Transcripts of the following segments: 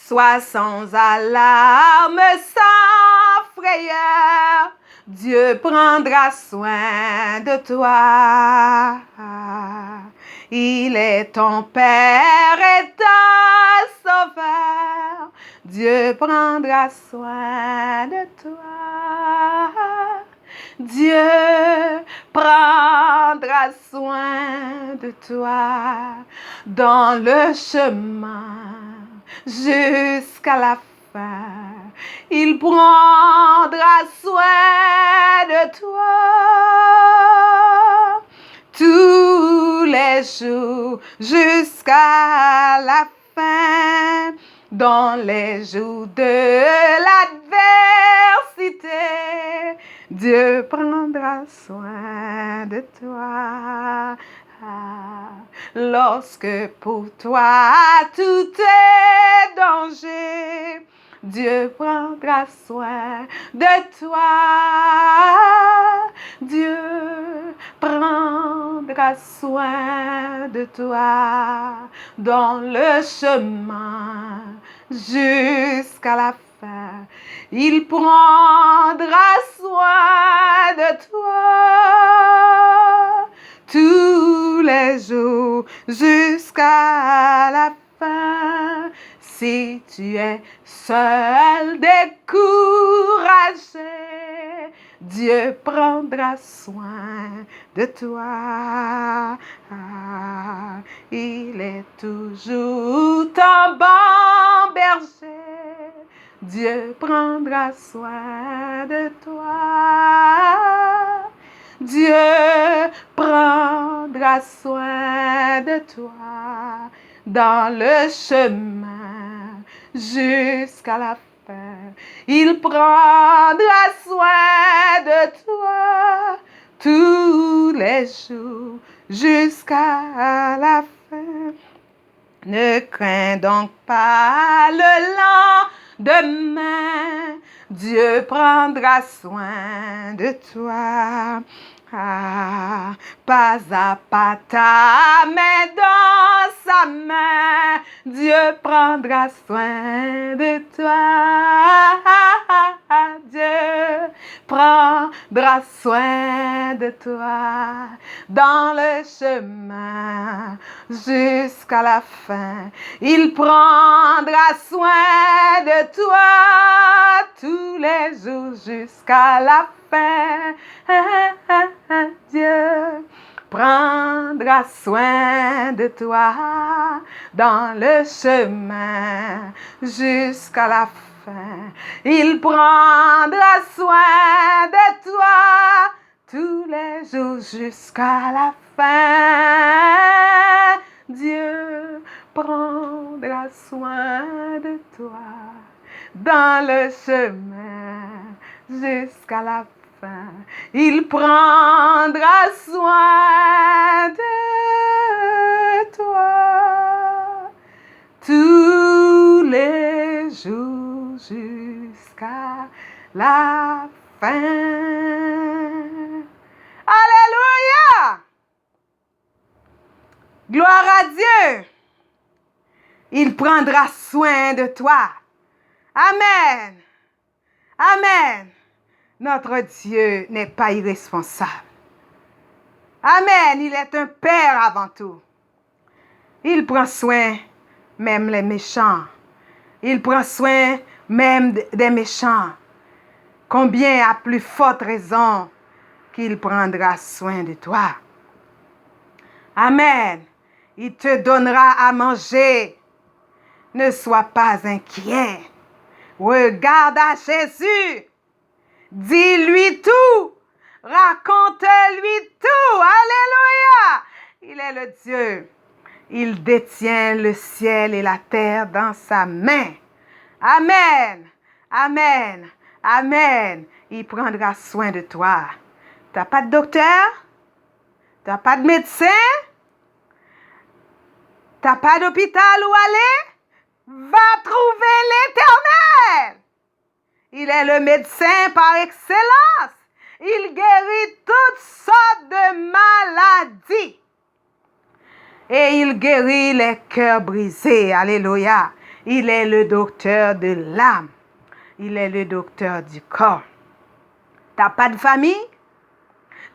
Sois sans alarme, sans frayeur, Dieu prendra soin de toi. Il est ton Père et ton Sauveur, Dieu prendra soin de toi. Dieu prendra soin de toi dans le chemin jusqu'à la fin. Il prendra soin de toi tous les jours jusqu'à la fin. Dans les jours de l'adversité, Dieu prendra soin de toi. Lorsque pour toi tout est danger, Dieu prendra soin de toi. Dieu prendra soin de toi dans le chemin jusqu'à la fin. Il prendra soin de toi tous les jours jusqu'à la fin. Si tu es seul, découragé, Dieu prendra soin de toi. Il est toujours ton bon berger. Dieu prendra soin de toi. Dieu prendra soin de toi dans le chemin jusqu'à la fin. Il prendra soin de toi tous les jours jusqu'à la fin. Ne crains donc pas le lendemain, Dieu prendra soin de toi. Pas à pas ta main dans sa main, Dieu prendra soin de toi. Dieu prendra soin de toi dans le chemin jusqu'à la fin. Il prendra soin de toi tous les jours jusqu'à la fin. Dieu prendra soin de toi dans le chemin jusqu'à la fin. Il prendra soin de toi tous les jours jusqu'à la fin. Dieu prendra soin de toi dans le chemin jusqu'à la fin. Il prendra soin de toi tous les jours jusqu'à la fin. Alléluia! Gloire à Dieu! Il prendra soin de toi. Amen. Amen. Notre Dieu n'est pas irresponsable. Amen. Il est un Père avant tout. Il prend soin même les méchants. Il prend soin même des méchants. Combien à plus forte raison qu'il prendra soin de toi. Amen. Il te donnera à manger. Ne sois pas inquiet. Regarde à Jésus. Dis-lui tout. Raconte-lui tout. Alléluia. Il est le Dieu. Il détient le ciel et la terre dans sa main. Amen. Amen. Amen. Il prendra soin de toi. Tu n'as pas de docteur? Tu n'as pas de médecin? Tu n'as pas d'hôpital où aller? Va trouver l'Éternel. Il est le médecin par excellence. Il guérit toutes sortes de maladies. Et il guérit les cœurs brisés. Alléluia. Il est le docteur de l'âme. Il est le docteur du corps. T'as pas de famille?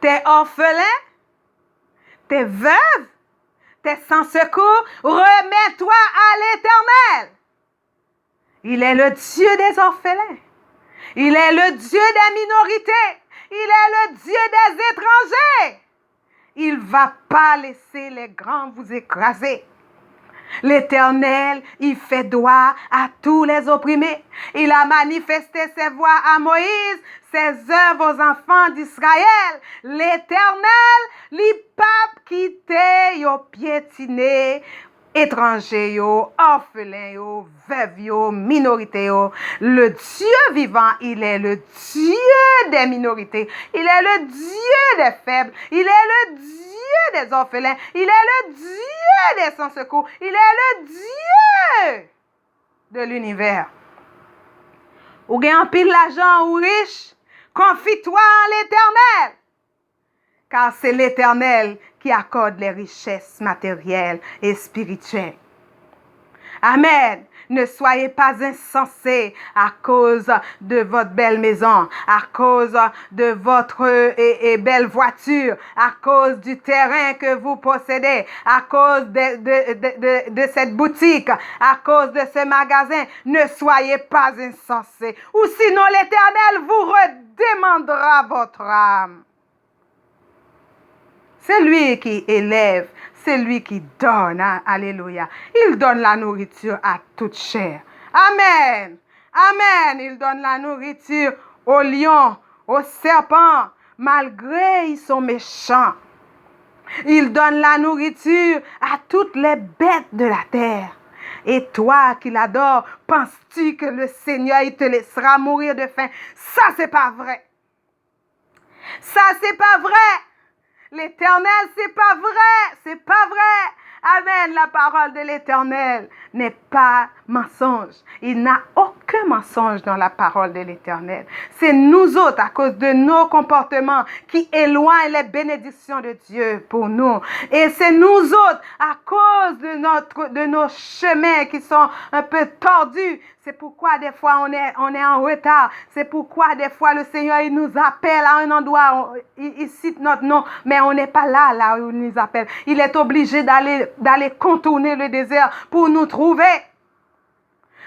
T'es orphelin? T'es veuve? T'es sans secours? Remets-toi à l'Éternel. Il est le Dieu des orphelins. Il est le Dieu des minorités. Il est le Dieu des étrangers. Il ne va pas laisser les grands vous écraser. L'Éternel, il fait droit à tous les opprimés. Il a manifesté ses voies à Moïse, ses œuvres aux enfants d'Israël. L'Éternel, il pas quitté, yo piétiné, étrangers, yo, orphelins, yo, veuves, yo, minorités, yo. Le Dieu vivant, il est le Dieu des minorités. Il est le Dieu des faibles. Il est le Dieu des orphelins. Il est le Dieu des sans secours. Il est le Dieu de l'univers. Ou gagne un pile l'argent ou riche, confie-toi en l'Éternel. Car c'est l'Éternel qui accorde les richesses matérielles et spirituelles. Amen. Ne soyez pas insensés à cause de votre belle maison, à cause de votre belle voiture, à cause du terrain que vous possédez, à cause de cette boutique, à cause de ce magasin. Ne soyez pas insensés. Ou sinon l'Éternel vous redemandera votre âme. C'est lui qui élève, c'est lui qui donne. Hein? Alléluia. Il donne la nourriture à toute chair. Amen. Amen. Il donne la nourriture aux lions, aux serpents, malgré ils sont méchants. Il donne la nourriture à toutes les bêtes de la terre. Et toi qui l'adores, penses-tu que le Seigneur il te laissera mourir de faim? Ça, c'est pas vrai. Ça, c'est pas vrai. L'Éternel, c'est pas vrai, c'est pas vrai. Amen, la parole de l'Éternel n'est pas mensonge. Il n'a aucun mensonge dans la parole de l'Éternel. C'est nous autres, à cause de nos comportements, qui éloignent les bénédictions de Dieu pour nous. Et c'est nous autres, à cause de nos chemins qui sont un peu tordus. C'est pourquoi des fois on est en retard. C'est pourquoi des fois le Seigneur il nous appelle à un endroit, il cite notre nom, mais on n'est pas là où il nous appelle. Il est obligé d'aller contourner le désert pour nous trouver.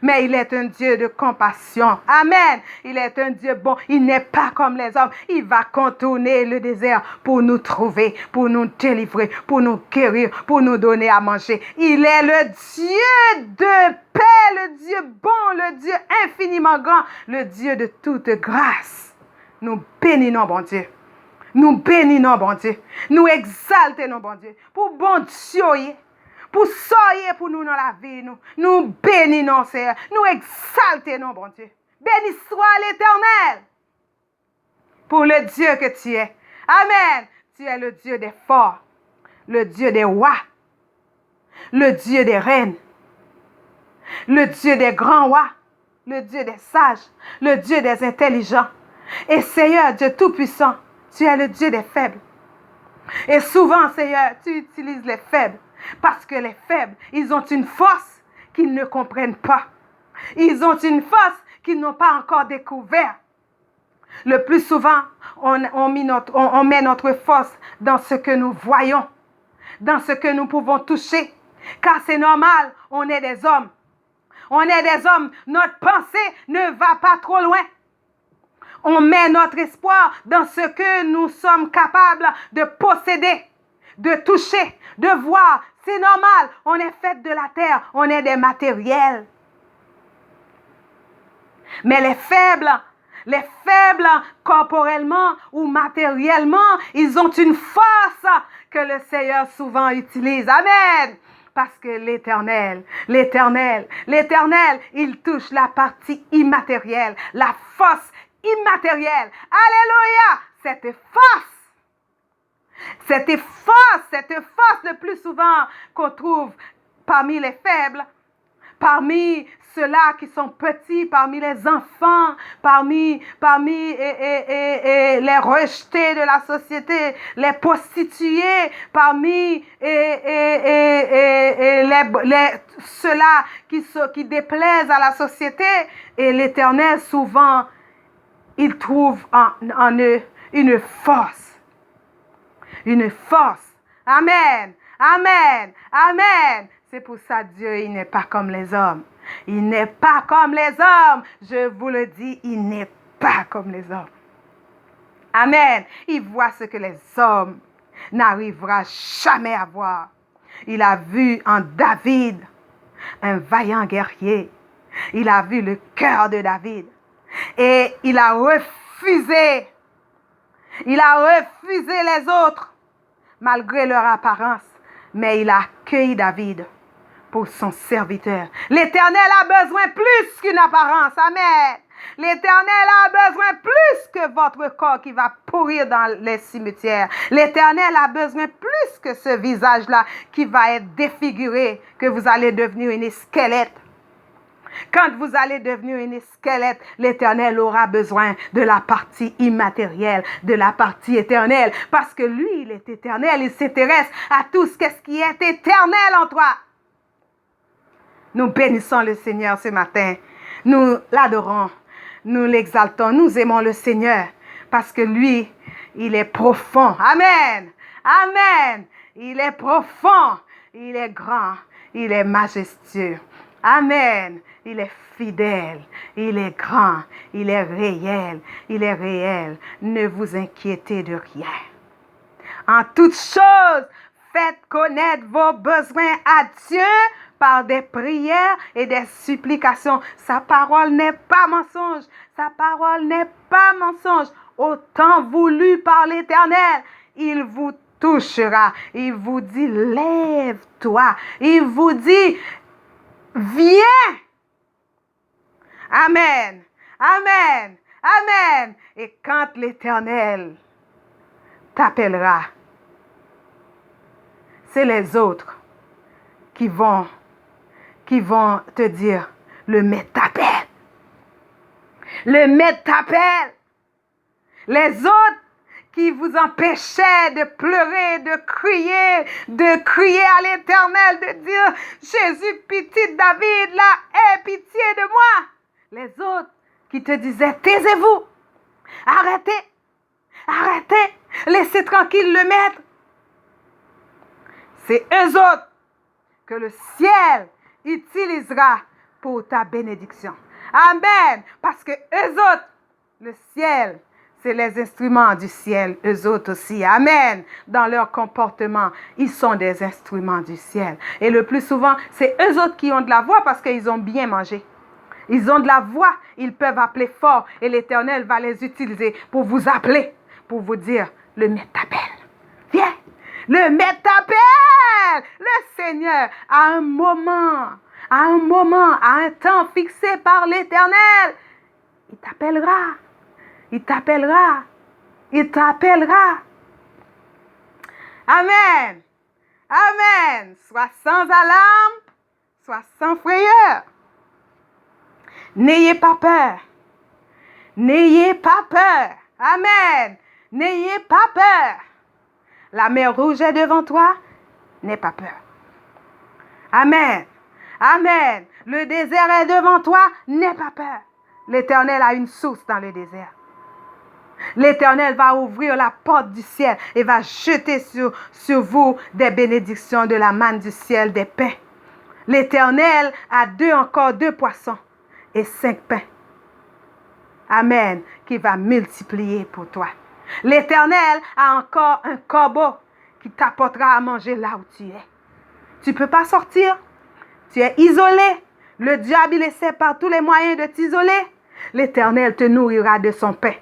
Mais il est un Dieu de compassion. Amen. Il est un Dieu bon. Il n'est pas comme les hommes. Il va contourner le désert pour nous trouver, pour nous délivrer, pour nous guérir, pour nous donner à manger. Il est le Dieu de paix, le Dieu bon, le Dieu infiniment grand, le Dieu de toute grâce. Nous bénissons, bon Dieu. Nous bénissons, bon Dieu. Nous exaltons, bon Dieu. Pour bon Dieu, pour soyez pour nous dans la vie, nous bénissons, Seigneur. Nous exaltons, bon Dieu. Béni soit l'Éternel pour le Dieu que tu es. Amen. Tu es le Dieu des forts, le Dieu des rois, le Dieu des reines, le Dieu des grands rois, le Dieu des sages, le Dieu des intelligents. Et Seigneur, Dieu Tout-Puissant, tu es le Dieu des faibles. Et souvent, Seigneur, tu utilises les faibles. Parce que les faibles, ils ont une force qu'ils ne comprennent pas. Ils ont une force qu'ils n'ont pas encore découvert. Le plus souvent, on met notre force dans ce que nous voyons, dans ce que nous pouvons toucher. Car c'est normal, on est des hommes. On est des hommes. Notre pensée ne va pas trop loin. On met notre espoir dans ce que nous sommes capables de posséder, de toucher, de voir. C'est normal, on est fait de la terre, on est des matériels. Mais les faibles corporellement ou matériellement, ils ont une force que le Seigneur souvent utilise. Amen. Parce que l'Éternel, il touche la partie immatérielle, la force immatérielle. Alléluia. Cette force le plus souvent qu'on trouve parmi les faibles, parmi ceux-là qui sont petits, parmi les enfants, parmi les rejetés de la société, les prostituées, parmi ceux-là qui déplaisent à la société. Et l'Éternel, souvent, il trouve en eux une force. Une force. Amen. Amen. Amen. C'est pour ça Dieu, il n'est pas comme les hommes. Il n'est pas comme les hommes. Je vous le dis, il n'est pas comme les hommes. Amen. Il voit ce que les hommes n'arriveront jamais à voir. Il a vu en David un vaillant guerrier. Il a vu le cœur de David. Et il a refusé. Il a refusé les autres, malgré leur apparence. Mais il a accueilli David pour son serviteur. L'Éternel a besoin plus qu'une apparence. Amen. L'Éternel a besoin plus que votre corps qui va pourrir dans les cimetières. L'Éternel a besoin plus que ce visage-là qui va être défiguré, que vous allez devenir une squelette. Quand vous allez devenir une squelette, l'Éternel aura besoin de la partie immatérielle, de la partie éternelle. Parce que lui, il est éternel. Il s'intéresse à tout ce qui est éternel en toi. Nous bénissons le Seigneur ce matin. Nous l'adorons. Nous l'exaltons. Nous aimons le Seigneur. Parce que lui, il est profond. Amen. Amen. Il est profond. Il est grand. Il est majestueux. Amen. Il est fidèle. Il est grand. Il est réel. Il est réel. Ne vous inquiétez de rien. En toutes choses, faites connaître vos besoins à Dieu par des prières et des supplications. Sa parole n'est pas mensonge. Sa parole n'est pas mensonge. Au temps voulu par l'Éternel, il vous touchera. Il vous dit, lève-toi. Il vous dit, viens. Amen. Amen. Amen. Et quand l'Éternel t'appellera, c'est les autres qui vont te dire, le maître t'appelle. Le maître t'appelle. Les autres qui vous empêchaient de pleurer, de crier à l'Éternel, de dire, Jésus, pitié de David, là, aie pitié de moi. Les autres qui te disaient, taisez-vous, arrêtez, laissez tranquille le maître. C'est eux autres que le ciel utilisera pour ta bénédiction. Amen. Parce que eux autres, le ciel, c'est les instruments du ciel, eux autres aussi. Amen. Dans leur comportement, ils sont des instruments du ciel. Et le plus souvent, c'est eux autres qui ont de la voix parce qu'ils ont bien mangé. Ils ont de la voix, ils peuvent appeler fort et l'Éternel va les utiliser pour vous appeler, pour vous dire, le maître t'appelle. Viens. Le maître t'appelle. Le Seigneur, à un moment, à un temps fixé par l'Éternel, il t'appellera. Il t'appellera. Il t'appellera. Amen. Amen. Sois sans alarme, sois sans frayeur. N'ayez pas peur. N'ayez pas peur. Amen. N'ayez pas peur. La mer rouge est devant toi. N'aie pas peur. Amen. Amen. Le désert est devant toi. N'aie pas peur. L'Éternel a une source dans le désert. L'Éternel va ouvrir la porte du ciel et va jeter sur vous des bénédictions, de la manne du ciel, des pains. L'Éternel a encore deux poissons et 5 pains. Amen. Qui va multiplier pour toi. L'Éternel a encore un corbeau qui t'apportera à manger là où tu es. Tu ne peux pas sortir. Tu es isolé. Le diable, il essaie par tous les moyens de t'isoler. L'Éternel te nourrira de son pain.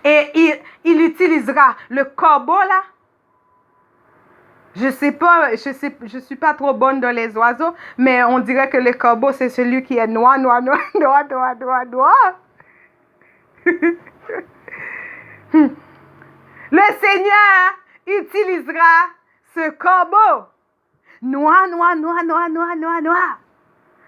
Et il utilisera le corbeau là. Je suis pas trop bonne dans les oiseaux, mais on dirait que le corbeau, c'est celui qui est noir. Le Seigneur utilisera ce corbeau. Noir.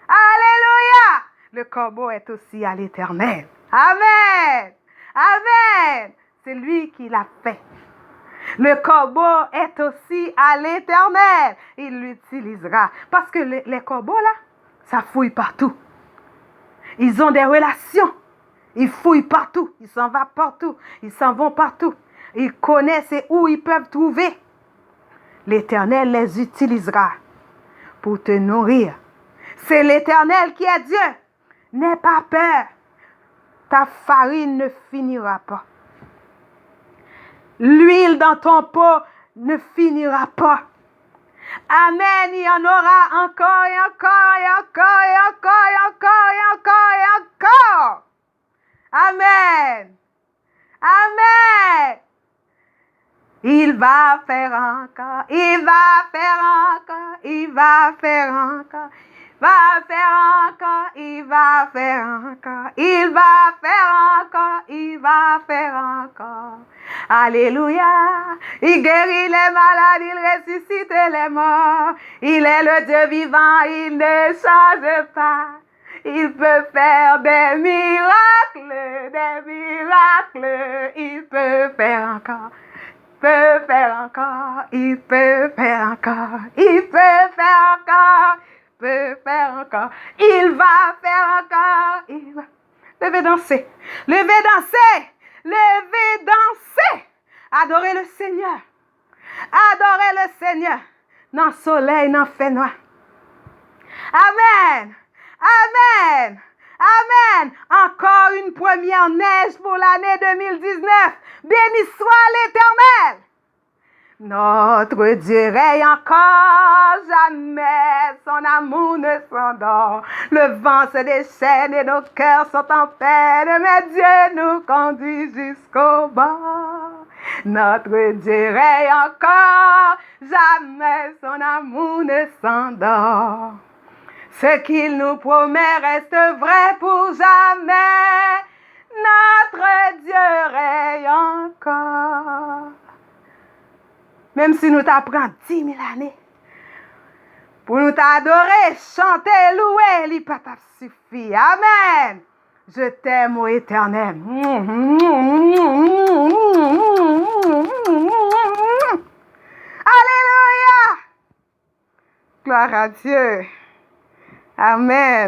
Alléluia. Le corbeau est aussi à l'Éternel. Amen. Amen. C'est lui qui l'a fait. Le corbeau est aussi à l'Éternel. Il l'utilisera. Parce que les corbeaux, là, ça fouille partout. Ils ont des relations. Ils fouillent partout. Ils s'en vont partout. Ils s'en vont partout. Ils connaissent où ils peuvent trouver. L'Éternel les utilisera pour te nourrir. C'est l'Éternel qui est Dieu. N'aie pas peur. Ta farine ne finira pas. L'huile dans ton pot ne finira pas. Amen. Il y en aura encore et encore et encore et encore et encore et encore et encore. Amen. Amen. Il va faire encore. Il va faire encore. Il va faire encore. Va faire encore, il va faire encore, il va faire encore, il va faire encore. Alléluia, il guérit les malades, il ressuscite les morts. Il est le Dieu vivant, il ne change pas. Il peut faire des miracles, il peut faire encore. Peut faire encore, il peut faire encore, il peut faire encore. Peut faire encore. Il va faire encore. Il va. Levez danser. Levez danser. Levez danser. Adorez le Seigneur. Adorez le Seigneur. Dans le soleil, dans le fait noir. Amen. Amen. Amen. Encore une première neige pour l'année 2019. Béni soit l'Éternel. Notre Dieu règne encore, jamais son amour ne s'endort. Le vent se déchaîne et nos cœurs sont en peine, mais Dieu nous conduit jusqu'au bord. Notre Dieu règne encore, jamais son amour ne s'endort. Ce qu'il nous promet reste vrai pour jamais. Notre Dieu règne encore. Même si nous t'apprenons 10 000 années, pour nous t'adorer, chanter, louer, il pas suffit. Amen. Je t'aime, ô Éternel. Alléluia. Gloire à Dieu. Amen.